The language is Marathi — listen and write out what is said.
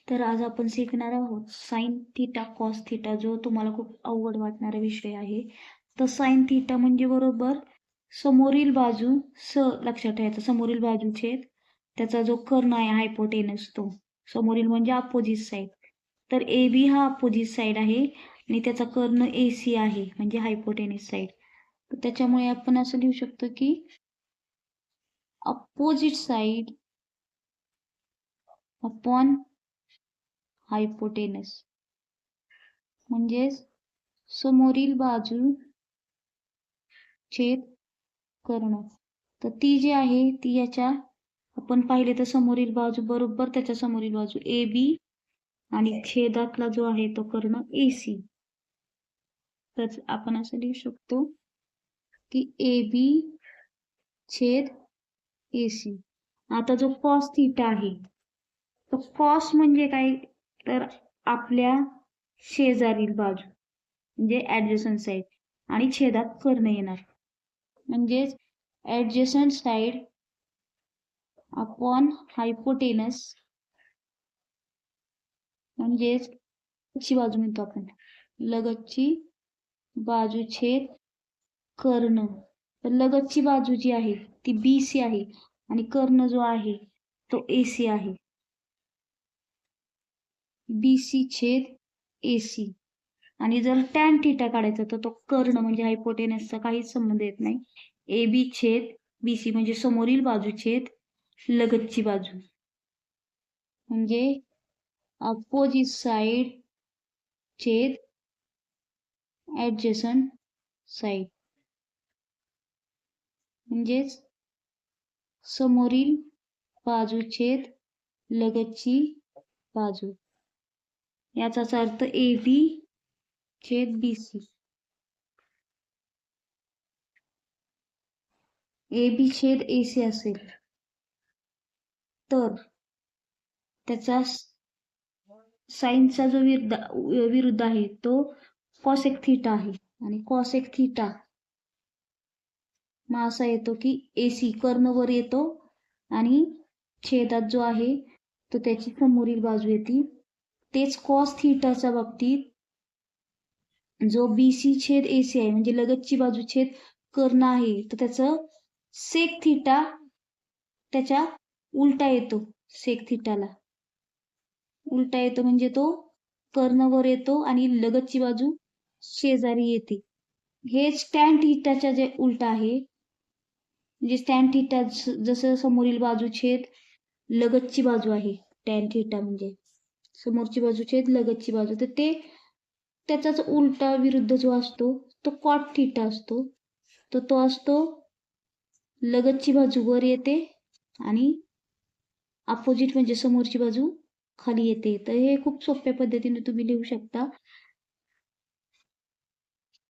तर आज आपण शिकणार आहोत साइन थीटा कॉस थीटा, जो तुम्हाला खूप अवघड वाटणारा विषय आहे. तर साइन थीटा म्हणजे बरोबर समोरील बाजू लक्षात ठेवायचं, समोरील बाजू छेद त्याचा जो कर्ण आहे हायपोटेनस, तो समोरील म्हणजे अपोजिट साइड. तर ए बी हा अपोजिट साइड आहे आणि त्याचा कर्ण ए सी आहे म्हणजे हायपोटेनस साइड. तर त्याच्यामुळे आपण असं लिहू शकतो की अपोजिट साइड अपॉन हायपोटेनस, म्हणजेच समोरील बाजू छेद कर्ण. तर ती जी आहे ती याच्या आपण पाहिले तर समोरील बाजू बरोबर त्याच्या समोरील बाजू ए बी आणि छेदातला जो आहे तो कर्ण ए सी. तर आपण असं लिहू शकतो की ए बी छेद ए सी. आता जो कॉस थीटा आहे, तो कॉस म्हणजे काय, तर आपल्या शेजारील बाजू म्हणजे ऍडजसंट साइड आणि छेदात कर्ण येणार, म्हणजेच ऍडजसंट साइड अपॉन हायपोटेनस, म्हणजेच लगतची बाजू म्हणतो आपण, लगतची बाजू छेद कर्ण. तर लगतची बाजू जी आहे ती बी सी आहे आणि कर्ण जो आहे तो ए सी आहे. बी सी छेद ए सी. आणि जर टॅन थीटा काढायचा तर तो कर्ण म्हणजे हायपोटेनसचा काहीच संबंध येत नाही. ए बी छेद बी सी म्हणजे समोरील बाजू छेद लगतची बाजू, म्हणजे अपोजिट साइड छेद ऍडजसंट साइड, म्हणजेच समोरील बाजू छेद लगतची बाजू. याचाच अर्थ ए बी छेद बी सी. ए बी छेद ए सी असेल तर त्याचा साइनचा जो विरुद्ध आहे तो कॉसेक थीटा आहे. आणि कॉसेक थीटा मग असा येतो की ए सी कर्ण वर येतो आणि छेदात जो आहे तो त्याची समोरील बाजू येते. तेच कॉस थीटाच्या बाबतीत जो बी सी छेद ए सी आहे म्हणजे लगतची बाजू छेद कर्ण आहे, तर त्याचं सेक थीटा त्याच्या उलटा येतो. सेक थीटाला उलटा येतो म्हणजे तो कर्ण वर येतो आणि लगतची बाजू शेजारी येते. हेच टॅन थीटाच्या जे उलट आहे, म्हणजे टॅन थीटा जसं समोरील बाजू छेद लगतची बाजू आहे, टॅन थीटा म्हणजे समोरची बाजू छेद लगतची बाजू, तर ते त्याचाच उलटा विरुद्ध जो असतो तो कॉट थीटा असतो. तर तो असतो लगतची बाजू वर येते आणि अपोजिट म्हणजे समोरची बाजू खाली येते. तर हे खूप सोप्या पद्धतीने तुम्ही लिहू शकता.